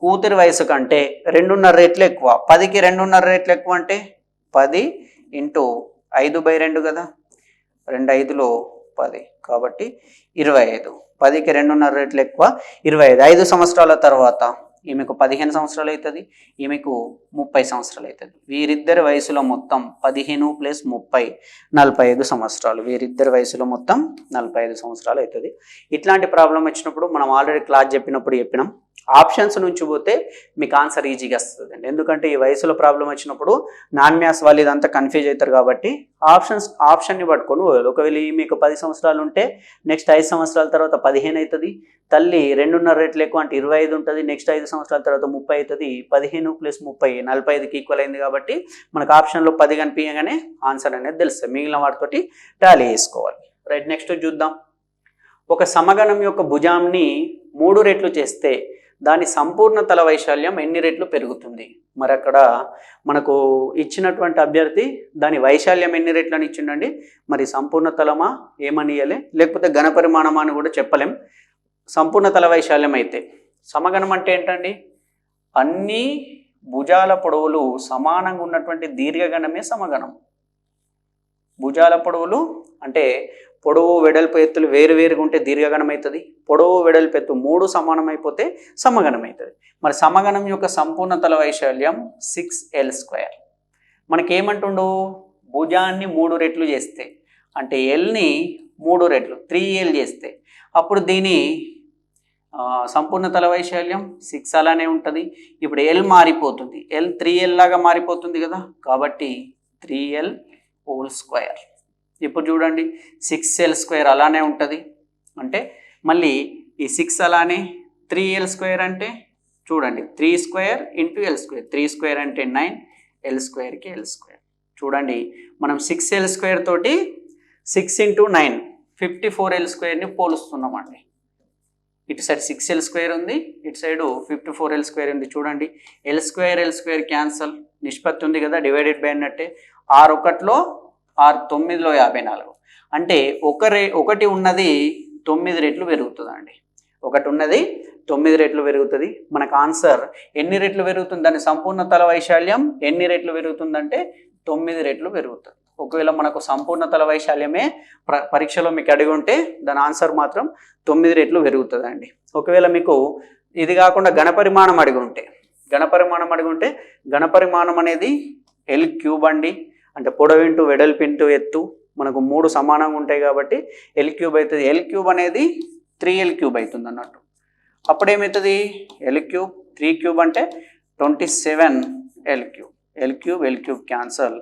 Speaker 1: కూతురి వయసు కంటే 2.5 రెట్లు ఎక్కువ. 10కి 2.5 రెట్లు ఎక్కువ అంటే 10 × 5/2 కదా, 2 5లో 10 కాబట్టి 25. 10కి 2.5 రెట్లు ఎక్కువ 25. 5 సంవత్సరాల తర్వాత ఈమెకు 15 సంవత్సరాలు అవుతుంది, ఈమెకు 30 సంవత్సరాలు అవుతుంది. వీరిద్దరి వయసులో మొత్తం 15 + 30 45 సంవత్సరాలు. వీరిద్దరి వయసులో మొత్తం 45 సంవత్సరాలు అవుతుంది. ఇట్లాంటి ప్రాబ్లం వచ్చినప్పుడు మనం ఆల్రెడీ క్లాస్ చెప్పినాం, ఆప్షన్స్ నుంచి పోతే మీకు ఆన్సర్ ఈజీగా వస్తుంది అండి. ఎందుకంటే ఈ వయసులో ప్రాబ్లం వచ్చినప్పుడు నాన్ మ్యాథ్స్ వాళ్ళు ఇదంతా కన్ఫ్యూజ్ అవుతారు కాబట్టి ఆప్షన్ని పట్టుకొని పోవాలి. ఒకవేళ మీకు 10 సంవత్సరాలు ఉంటే నెక్స్ట్ 5 సంవత్సరాల తర్వాత 15 అవుతుంది. తల్లి 2.5 రెట్లు ఎక్కువ అంటే 25 ఉంటుంది. నెక్స్ట్ 5 సంవత్సరాల తర్వాత 30 అవుతుంది. 15 + 30 45కి ఈక్వల్ అయింది కాబట్టి మనకు ఆప్షన్లో 10 కనిపించగానే ఆన్సర్ అనేది తెలుస్తుంది. మిగిలిన వాటితోటి టాలీ చేసుకోవాలి. రైట్, నెక్స్ట్ చూద్దాం. ఒక సమగణం యొక్క భుజాన్ని 3 రెట్లు చేస్తే దాని సంపూర్ణ తల వైశాల్యం ఎన్ని రెట్లు పెరుగుతుంది? మరి అక్కడ మనకు ఇచ్చినటువంటి అభ్యర్థి దాని వైశాల్యం ఎన్ని రెట్లు అని ఇచ్చిండండి. మరి సంపూర్ణ తలమా ఏమని ఇయ్యలే, లేకపోతే ఘనపరిమాణమా అని కూడా చెప్పలేం. సంపూర్ణ తల వైశాల్యం అయితే సమగణం అంటే ఏంటండి? అన్ని భుజాల పొడవులు సమానంగా ఉన్నటువంటి దీర్ఘగణమే సమగణం. భుజాల పొడవులు అంటే పొడవు వెడల్పు ఎత్తులు వేరువేరుగా ఉంటే దీర్ఘగణం అవుతుంది. పొడవు వెడల్పు ఎత్తు 3 సమానమైపోతే సమగణం అవుతుంది. మరి సమగణం యొక్క సంపూర్ణ తల వైశాల్యం 6l². మనకేమంటుండు? భుజాన్ని 3 రెట్లు చేస్తే అంటే ఎల్ని 3 రెట్లు 3l చేస్తే అప్పుడు దీని సంపూర్ణ తల వైశాల్యం 6 అలానే ఉంటుంది. ఇప్పుడు ఎల్ మారిపోతుంది, ఎల్ 3l లాగా మారిపోతుంది కదా, కాబట్టి 3l². ఇప్పుడు చూడండి 6l² అలానే ఉంటుంది. అంటే మళ్ళీ ఈ 6 అలానే 3l² అంటే చూడండి 3² × l², 3² అంటే 9, l²కి l². చూడండి మనం 6l² తోటి 6 × 9 54l² పోలుస్తున్నామండి. ఇటు సైడ్ 6l² ఉంది, ఇటు సైడు 54l² ఉంది. చూడండి l² క్యాన్సల్, నిష్పత్తి ఉంది కదా, డివైడెడ్ బై అన్నట్టే. 6 1 6 9 54. అంటే ఒకటి ఉన్నది 9 రెట్లు పెరుగుతుందండి. ఒకటి ఉన్నది 9 రెట్లు పెరుగుతుంది. మనకు ఆన్సర్ ఎన్ని రెట్లు పెరుగుతుంది? దాని సంపూర్ణ తల వైశాల్యం ఎన్ని రెట్లు పెరుగుతుందంటే 9 రెట్లు పెరుగుతుంది. ఒకవేళ మనకు సంపూర్ణ తల వైశాల్యమే పరీక్షలో మీకు అడిగి ఉంటే దాని ఆన్సర్ మాత్రం 9 రెట్లు పెరుగుతుందండి. ఒకవేళ మీకు ఇది కాకుండా ఘనపరిమాణం అడిగి ఉంటే ఘనపరిమాణం అనేది l³ అండి. అంటే పొడవు ఇంటూ వెడల్పు ఇంటూ ఎత్తు మనకు 3 సమానంగా ఉంటాయి కాబట్టి l³ అవుతుంది. l³ అనేది 3l³ అవుతుంది అన్నట్టు. అప్పుడేమవుతుంది? l³ 3³ అంటే 27l³. l³ క్యాన్సల్,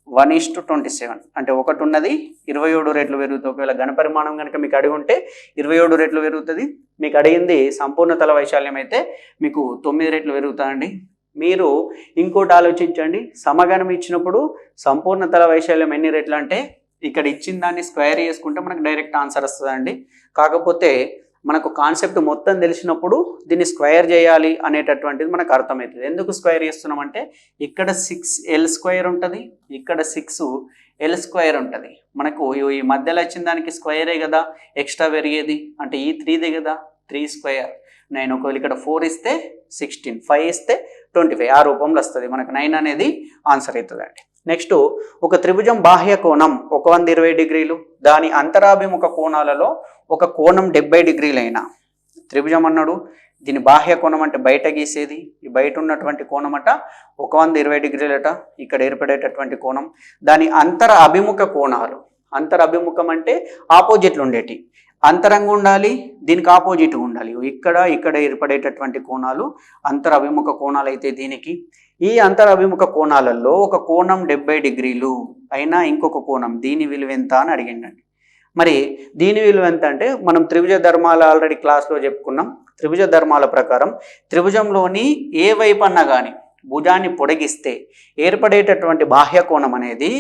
Speaker 1: 1:27 అంటే ఒకటి ఉన్నది 27 రెట్లు పెరుగుతుంది. ఒకవేళ ఘనపరిమాణం కనుక మీకు అడిగి ఉంటే 27 రెట్లు పెరుగుతుంది. మీకు అడిగింది సంపూర్ణ తల వైశాల్యం అయితే మీకు 9 రెట్లు పెరుగుతుందండి. మీరు ఇంకోటి ఆలోచించండి, సమగణం ఇచ్చినప్పుడు సంపూర్ణ తల వైశాల్యం ఎన్ని రెట్లు అంటే ఇక్కడ ఇచ్చిన దాన్ని స్క్వేర్ చేసుకుంటే మనకు డైరెక్ట్ ఆన్సర్ వస్తుందండి. కాకపోతే మనకు కాన్సెప్ట్ మొత్తం తెలిసినప్పుడు దీన్ని స్క్వేర్ చేయాలి అనేటటువంటిది మనకు అర్థమవుతుంది. ఎందుకు స్క్వేర్ చేస్తున్నామంటే ఇక్కడ 6l² ఉంటుంది, ఇక్కడ 6l² ఉంటుంది. మనకు ఈ మధ్యలో వచ్చిన దానికి స్క్వేరే కదా ఎక్స్ట్రా పెరిగేది, అంటే ఈ 3దే కదా 3². 9 ఒకవేళ ఇక్కడ 4 ఇస్తే 16, 5 ఇస్తే 25 ఆ రూపంలో వస్తుంది. మనకు 9 అనేది ఆన్సర్ అవుతుందండి. నెక్స్ట్, ఒక త్రిభుజం బాహ్య కోణం 120 డిగ్రీలు, దాని అంతరాభిముఖ కోణాలలో ఒక కోణం 70 డిగ్రీలు అయినా త్రిభుజం అన్నాడు. దీని బాహ్య కోణం అంటే బయట గీసేది, ఈ బయట ఉన్నటువంటి కోణం అట 120 డిగ్రీలట, ఇక్కడ ఏర్పడేటటువంటి కోణం. దాని అంతర అభిముఖ కోణాలు, అంతర అభిముఖం అంటే ఆపోజిట్లు ఉండేటి, అంతరంగా ఉండాలి, దీనికి ఆపోజిట్గా ఉండాలి. ఇక్కడ ఏర్పడేటటువంటి కోణాలు అంతర అభిముఖ కోణాలు అయితే దీనికి ఈ అంతర అభిముఖ కోణాలలో ఒక కోణం 70 డిగ్రీలు అయినా ఇంకొక కోణం దీని విలువ ఎంత అని అడిగిండండి. మరి దీని విలువ ఎంత అంటే మనం త్రిభుజ ధర్మాలు ఆల్రెడీ క్లాస్లో చెప్పుకున్నాం. త్రిభుజ ధర్మాల ప్రకారం త్రిభుజంలోని ఏ వైపు అన్నా కానీ భుజాన్ని పొడిగిస్తే ఏర్పడేటటువంటి బాహ్య కోణం అనేది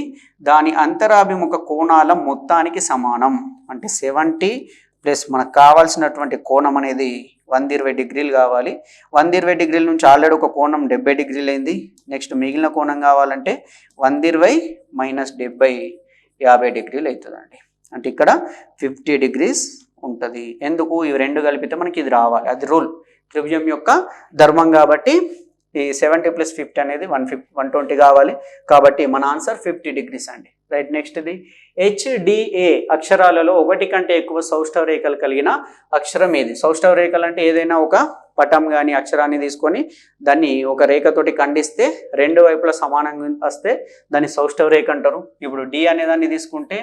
Speaker 1: దాని అంతరాభిముఖ కోణాల మొత్తానికి సమానం. అంటే 70 ప్లస్ మనకు కావాల్సినటువంటి కోణం అనేది 120 డిగ్రీలు కావాలి. 120 డిగ్రీల నుంచి ఆల్రెడీ ఒక కోణం 70 డిగ్రీలు అయింది. నెక్స్ట్ మిగిలిన కోణం కావాలంటే 120 - 70 50 డిగ్రీలు అవుతుందండి. అంటే ఇక్కడ 50 డిగ్రీస్ ఉంటుంది. ఎందుకు? ఇవి రెండు కలిపితే మనకి ఇది రావాలి, అది రూల్, త్రిభుజం యొక్క ధర్మం. కాబట్టి ఈ 70 + 50 అనేది 120 కావాలి. కాబట్టి మన ఆన్సర్ 50 డిగ్రీస్ అండి. రైట్. నెక్స్ట్ ఇది HDA అక్షరాలలో ఒకటి కంటే ఎక్కువ సౌష్ఠవ రేఖలు కలిగిన అక్షరం ఏది? సౌష్ఠవ రేఖలు అంటే ఏదైనా ఒక పటం కానీ అక్షరాన్ని తీసుకొని దాన్ని ఒక రేఖతోటి ఖండిస్తే రెండు వైపులా సమానంగా వస్తే దాన్ని సౌష్ఠవ రేఖ అంటారు. ఇప్పుడు D అనేదాన్ని తీసుకుంటే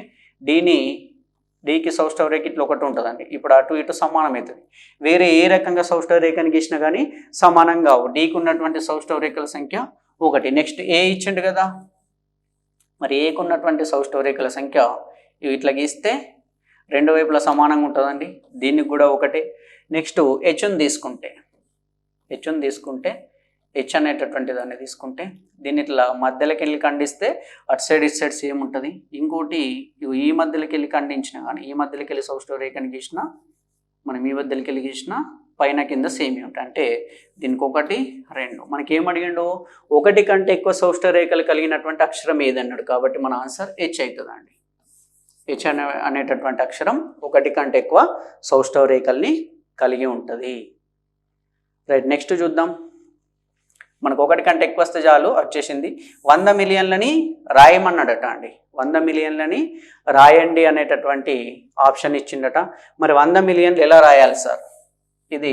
Speaker 1: డీకి సౌష్ఠవ రేఖ ఇట్లా ఒకటి ఉంటుందండి. ఇప్పుడు అటు ఇటు సమానం అవుతుంది. వేరే ఏ రకంగా సౌష్ఠవ రేఖని గీసినా కానీ సమానం కావు. డీకి ఉన్నటువంటి సౌష్ఠవ రేఖల సంఖ్య 1. నెక్స్ట్ ఏ ఇచ్చిండు కదా, మరి ఏకు ఉన్నటువంటి సౌష్ఠవ రేఖల సంఖ్య ఇట్లా గీస్తే రెండు వైపులా సమానంగా ఉంటుందండి. దీనికి కూడా 1. నెక్స్ట్ హెచ్ని తీసుకుంటే హెచ్ అనేటటువంటి దాన్ని తీసుకుంటే దీన్ని ఇట్లా మధ్యలోకి వెళ్ళి ఖండిస్తే అటు సైడ్ ఇటు సైడ్ సేమ్ ఉంటుంది. ఇంకోటి ఈ మధ్యలోకి వెళ్ళి ఖండించినా కానీ ఈ మధ్యలోకి వెళ్ళి సౌష్ఠవ రేఖని గీసినా మనం ఈ మధ్యలోకి వెళ్ళి గీసినా పైన కింద సేమ్ ఉంటాయి. అంటే దీనికి 1 2 మనకి ఏం అడిగిండు, 1 కంటే ఎక్కువ సౌష్ఠవ రేఖలు కలిగినటువంటి అక్షరం ఏదన్నాడు. కాబట్టి మన ఆన్సర్ హెచ్ అవుతుందండి. హెచ్ అనేటటువంటి అక్షరం 1 కంటే ఎక్కువ సౌష్ఠవ రేఖల్ని కలిగి ఉంటుంది. రైట్, నెక్స్ట్ చూద్దాం. మనకు 1 కంటే ఎక్కువ వస్తే చాలు, వచ్చేసింది. 100 మిలియన్లని రాయమన్నాడట అండి. 100 మిలియన్లని రాయండి అనేటటువంటి ఆప్షన్ ఇచ్చిండట. మరి 100 మిలియన్లు ఎలా రాయాలి సార్? ఇది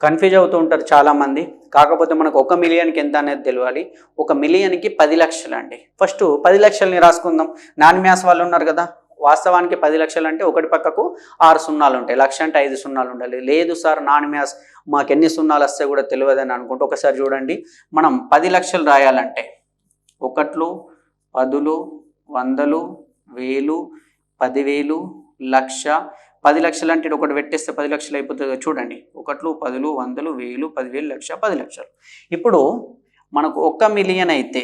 Speaker 1: కన్ఫ్యూజ్ అవుతూ ఉంటారు చాలామంది. కాకపోతే మనకు 1 మిలియన్కి ఎంత అనేది తెలియాలి. 1 మిలియన్కి 10 లక్షలు అండి. ఫస్ట్ 10 లక్షలని రాసుకుందాం. నాన్ మ్యాథ్స్ వాళ్ళు ఉన్నారు కదా, వాస్తవానికి 10 లక్షలు అంటే ఒకటి పక్కకు 6 సున్నాలు ఉంటాయి. లక్ష అంటే 5 సున్నాలు ఉండాలి. లేదు సార్ నాన్ మ్యాథ్స్ మాకు ఎన్ని సున్నాలు వస్తే కూడా తెలియదని అనుకుంటే ఒకసారి చూడండి. మనం 10 లక్షలు రాయాలంటే 1, 10, 100, 1000, 10,000, లక్ష. 10 లక్షలు అంటే ఒకటి పెట్టేస్తే 10 లక్షలు అయిపోతుంది. చూడండి, 1, 10, 100, 1000, 10,000, లక్ష, 10 లక్షలు. ఇప్పుడు మనకు 1 మిలియన్ అయితే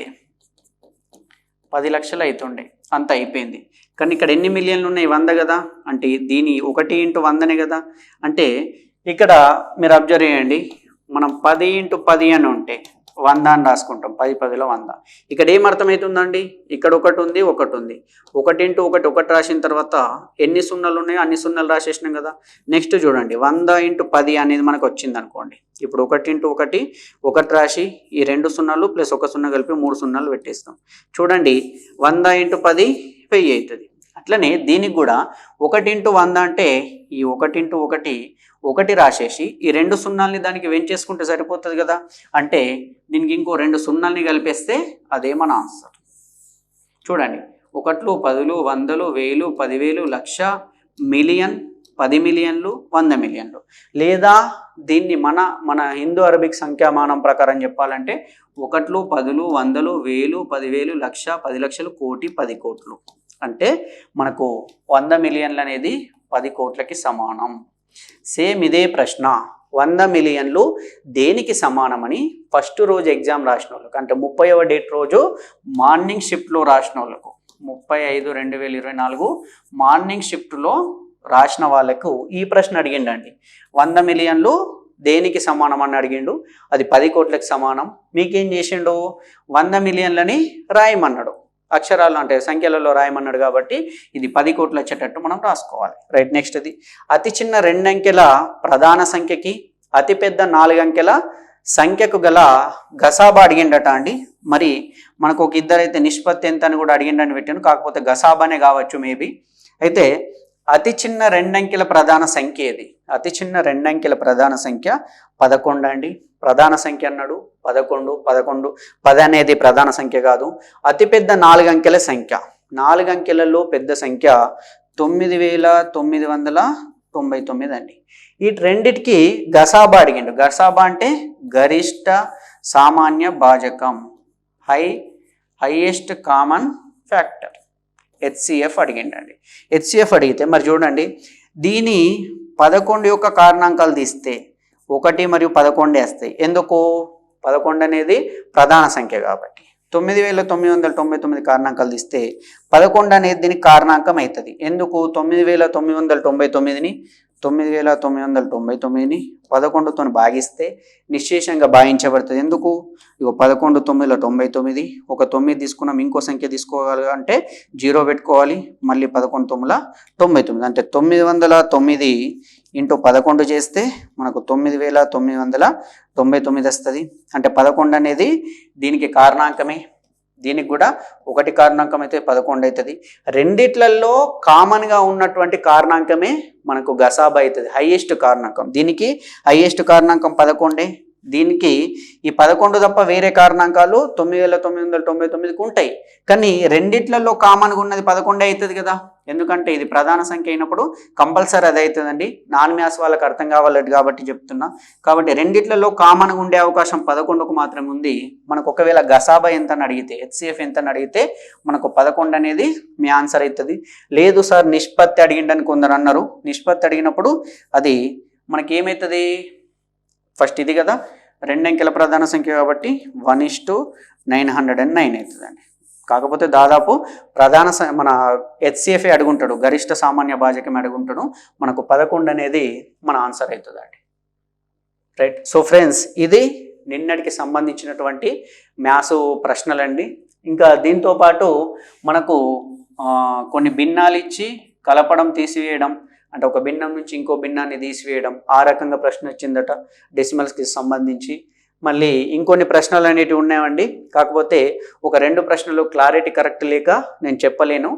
Speaker 1: 10 లక్షలు అవుతుండే, అంత అయిపోయింది. కానీ ఇక్కడ ఎన్ని మిలియన్లు ఉన్నాయి? 100 కదా, అంటే దీని 1 × 100నే కదా. అంటే ఇక్కడ మీరు అబ్జర్వ్ చేయండి, మనం 10 × 10 అని ఉంటే 100 అని రాసుకుంటాం. 10 10లో 100. ఇక్కడ ఏం అర్థమవుతుందండి, ఇక్కడ ఒకటి ఉంది, 1 ఉంది. 1 × 1 1 రాసిన తర్వాత ఎన్ని సున్నాలు ఉన్నాయో అన్ని సున్నాలు రాసేసినాం కదా. నెక్స్ట్ చూడండి, 100 × 10 అనేది మనకు వచ్చింది అనుకోండి. ఇప్పుడు 1 × 1 1 రాసి ఈ 2 సున్నాలు ప్లస్ 1 సున్నా కలిపి 3 సున్నాలు పెట్టేస్తాం. చూడండి, 100 × 10 1000 అవుతుంది. అట్లనే దీనికి కూడా 1 × 100 అంటే ఈ 1 × 1 1 రాసేసి ఈ 2 సున్నాల్ని దానికి వెంచేసుకుంటే సరిపోతుంది కదా. అంటే దీనికి ఇంకో 2 సున్నాల్ని కలిపేస్తే అదే మన ఆన్సర్. చూడండి, 1, 10, 100, 1000, 10,000, లక్ష, మిలియన్, 10 మిలియన్లు, 100 మిలియన్లు. లేదా దీన్ని మన హిందూ అరబిక్ సంఖ్యామానం ప్రకారం చెప్పాలంటే 1, 10, 100, 1000, 10,000, లక్ష, 10 లక్షలు, కోటి, 10 కోట్లు. అంటే మనకు 100 మిలియన్లు అనేది 10 కోట్లకి సమానం. సేమ్ ఇదే ప్రశ్న 100 మిలియన్లు దేనికి సమానమని ఫస్ట్ రోజు ఎగ్జామ్ రాసిన వాళ్ళకు, అంటే 30వ డేట్ రోజు మార్నింగ్ షిఫ్ట్లో రాసిన వాళ్ళకు, 35/2024 మార్నింగ్ షిఫ్ట్లో రాసిన వాళ్ళకు ఈ ప్రశ్న అడిగిండండి. 100 మిలియన్లు దేనికి సమానం అని అడిగిండు. అది 10 కోట్లకి సమానం. మీకేం చేసిండు, 100 మిలియన్లని రాయమన్నాడు. అక్షరాలు అంటే సంఖ్యలలో రాయమన్నాడు కాబట్టి ఇది 10 కోట్లు వచ్చేటట్టు మనం రాసుకోవాలి. రైట్, నెక్స్ట్ అది అతి చిన్న 2 అంకెల ప్రధాన సంఖ్యకి అతి పెద్ద 4 అంకెల సంఖ్యకు గల గసాబా అడిగిండట అండి. మరి మనకు ఒక ఇద్దరైతే నిష్పత్తి ఎంత అని కూడా అడిగిండని పెట్టాను, కాకపోతే గసాబానే కావచ్చు మేబీ. అయితే అతి చిన్న 2 అంకెల ప్రధాన సంఖ్య ఏది? అతి చిన్న 2 అంకెల ప్రధాన సంఖ్య 11 అండి. ప్రధాన సంఖ్య అన్నాడు 11, 11, 10 అనేది ప్రధాన సంఖ్య కాదు. అతిపెద్ద 4 అంకెల సంఖ్య, 4 అంకెలలో పెద్ద సంఖ్య 9,999 అండి. ఈ రెండిటికి గసాబా అడిగిండు. గసాబా అంటే గరిష్ట సామాన్య భాజకం, హైయెస్ట్ కామన్ ఫ్యాక్టర్, HCF అడిగిండండి. HCF అడిగితే మరి చూడండి, దీని 11 యొక్క కారణాంకాలు తీస్తే 1 మరియు 11 వస్తాయి. ఎందుకు? 11 అనేది ప్రధాన సంఖ్య కాబట్టి. 9,999 కారణాంకాలు తీస్తే 11 అనేది దీనికి కారణాంకం అవుతుంది. ఎందుకు? 9,999ని 9,999ని 11తో భాగిస్తే నిశ్శేషంగా భాగించబడుతుంది. ఎందుకు? ఇక 11 9ల 99, ఒక 9 తీసుకున్నాం, ఇంకో సంఖ్య తీసుకోవాలి అంటే 0 పెట్టుకోవాలి, మళ్ళీ 11 9ల 99 అంటే 909 × 11 చేస్తే మనకు 9,999 వస్తుంది. అంటే 11 అనేది దీనికి కారణాంకమే, దీనికి కూడా 1 కారణాంకం అయితే 11 అవుతుంది. రెండిట్లలో కామన్గా ఉన్నటువంటి కారణాంకమే మనకు గసాబా అవుతుంది, హైయెస్ట్ కారణాంకం. దీనికి హైయెస్ట్ కారణాంకం 11, దీనికి ఈ 11 తప్ప వేరే కారణాంకాలు 9,999కి ఉంటాయి. కానీ రెండిట్లలో కామన్గా ఉన్నది 11 అవుతుంది కదా. ఎందుకంటే ఇది ప్రధాన సంఖ్య అయినప్పుడు కంపల్సరీ అది అవుతుందండి. నాన్ మ్యాథ్స్ వాళ్ళకి అర్థం కావాలి కాబట్టి చెప్తున్నా. కాబట్టి రెండిట్లలో కామన్గా ఉండే అవకాశం 11కు మాత్రమే ఉంది. మనకు ఒకవేళ గసాబా ఎంత అని అడిగితే, HCF ఎంత అని అడిగితే మనకు 11 అనేది మీ ఆన్సర్ అవుతుంది. లేదు సార్ నిష్పత్తి అడిగిండని కొందరు అన్నారు. నిష్పత్తి అడిగినప్పుడు అది మనకి ఏమవుతుంది, ఫస్ట్ ఇది కదా 2 అంకెల ప్రధాన సంఖ్య కాబట్టి 1:909 అవుతుందండి. కాకపోతే దాదాపు మన HCF అడుగుంటాడు, గరిష్ట సామాన్య భాజకం అడుగుంటాడు. మనకు 11 అనేది మన ఆన్సర్ అవుతుందండి. రైట్. సో ఫ్రెండ్స్, ఇది నిన్నటికి సంబంధించినటువంటి మ్యాథ్స్ ప్రశ్నలండి. ఇంకా దీంతో పాటు మనకు కొన్ని భిన్నాలు ఇచ్చి కలపడం, తీసివేయడం, అంటే ఒక భిన్నం నుంచి ఇంకో భిన్నాన్ని తీసివేయడం, ఆ రకంగా ప్రశ్న వచ్చిందట డెసిమల్స్కి సంబంధించి. మళ్ళీ ఇంకొన్ని ప్రశ్నలు అనేటివి ఉన్నాయండి. కాకపోతే ఒక 2 ప్రశ్నలు క్లారిటీ కరెక్ట్ లేక నేను చెప్పలేను.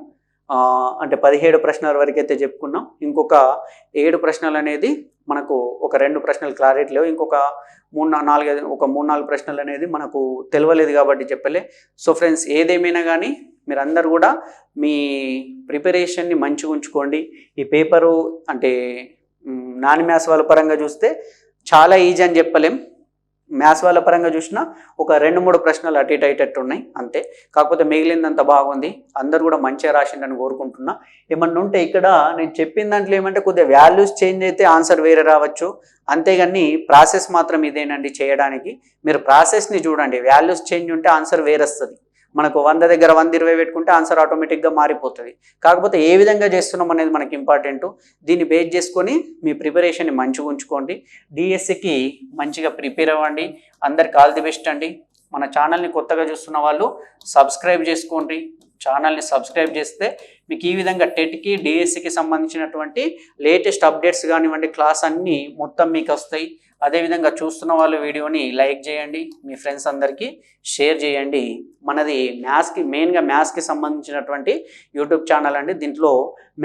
Speaker 1: అంటే 17 ప్రశ్నల వరకు అయితే చెప్పుకున్నాం. ఇంకొక 7 ప్రశ్నలు అనేది మనకు ఒక 2 ప్రశ్నలు క్లారిటీ లేవు. ఇంకొక 3-4 ప్రశ్నలు అనేది మనకు తెలియలేదు కాబట్టి చెప్పలే. సో ఫ్రెండ్స్, ఏదేమైనా కానీ మీరందరూ కూడా మీ ప్రిపరేషన్ని మంచిగా ఉంచుకోండి. ఈ పేపరు అంటే నాన్ మ్యాథ్స్ వాళ్ళ పరంగా చూస్తే చాలా ఈజీ అని చెప్పలేం. మ్యాథ్స్ వాళ్ళ పరంగా చూసినా ఒక 2-3 ప్రశ్నలు అటు ఇటు అయ్యేటట్టు ఉన్నాయి అంతే. కాకపోతే మిగిలిందంతా బాగుంది. అందరు కూడా మంచిగా రాసిండని కోరుకుంటున్నా. ఏమన్నా ఉంటే ఇక్కడ నేను చెప్పిన దాంట్లో ఏమంటే కొద్దిగా వాల్యూస్ చేంజ్ అయితే ఆన్సర్ వేరే రావచ్చు, అంతేగాని ప్రాసెస్ మాత్రం ఇదేనండి చేయడానికి. మీరు ప్రాసెస్ని చూడండి, వాల్యూస్ చేంజ్ ఉంటే ఆన్సర్ వేరే వస్తుంది. మనకు 100 దగ్గర 120 పెట్టుకుంటే ఆన్సర్ ఆటోమేటిక్గా మారిపోతుంది. కాకపోతే ఏ విధంగా చేస్తున్నాం అనేది మనకి ఇంపార్టెంట్. దీన్ని బేస్ చేసుకొని మీ ప్రిపరేషన్ని మంచిగా ఉంచుకోండి. డిఎస్సికి మంచిగా ప్రిపేర్ అవ్వండి. అందరికి ఆల్ ది బెస్ట్ అండి. మన ఛానల్ని కొత్తగా చూస్తున్న వాళ్ళు సబ్స్క్రైబ్ చేసుకోండి. ఛానల్ని సబ్స్క్రైబ్ చేస్తే మీకు ఈ విధంగా టెట్కి, డిఎస్సికి సంబంధించినటువంటి లేటెస్ట్ అప్డేట్స్ కానివ్వండి, క్లాస్ అన్నీ మొత్తం మీకు వస్తాయి. అదేవిధంగా చూస్తున్న వాళ్ళు వీడియోని లైక్ చేయండి, మీ ఫ్రెండ్స్ అందరికీ షేర్ చేయండి. మనది మెయిన్గా మ్యాథ్స్కి సంబంధించినటువంటి యూట్యూబ్ ఛానల్ అండి. దీంట్లో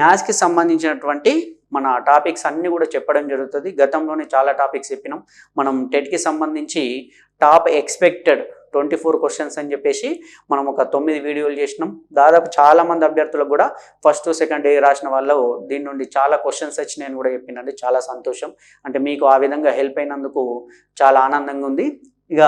Speaker 1: మ్యాథ్స్కి సంబంధించినటువంటి మన టాపిక్స్ అన్నీ కూడా చెప్పడం జరుగుతుంది. గతంలోనే చాలా టాపిక్స్ చెప్పినాం. మనం టెట్కి సంబంధించి టాప్ ఎక్స్పెక్టెడ్ 24 క్వశ్చన్స్ అని చెప్పేసి మనం ఒక 9 వీడియోలు చేసినాం. దాదాపు చాలామంది అభ్యర్థులకు కూడా ఫస్ట్, సెకండ్ రాసిన వాళ్ళు దీని నుండి చాలా క్వశ్చన్స్ వచ్చినాయని కూడా చెప్పినండి. చాలా సంతోషం. అంటే మీకు ఆ విధంగా హెల్ప్ అయినందుకు చాలా ఆనందంగా ఉంది. ఇక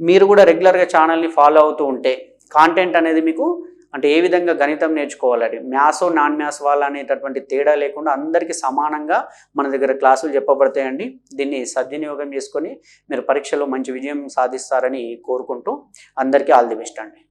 Speaker 1: మీరు కూడా రెగ్యులర్గా ఛానల్ని ఫాలో అవుతూ ఉంటే కాంటెంట్ అనేది మీకు అంటే ఏ విధంగా గణితం నేర్చుకోవాలని, మ్యాథ్స్ నాన్ మ్యాథ్స్ వాళ్ళ అనేటటువంటి తేడా లేకుండా అందరికీ సమానంగా మన దగ్గర క్లాసులు చెప్పబడతాయండి. దీన్ని సద్వినియోగం చేసుకొని మీరు పరీక్షలో మంచి విజయం సాధిస్తారని కోరుకుంటూ అందరికీ ఆల్ ది బెస్ట్ అండి.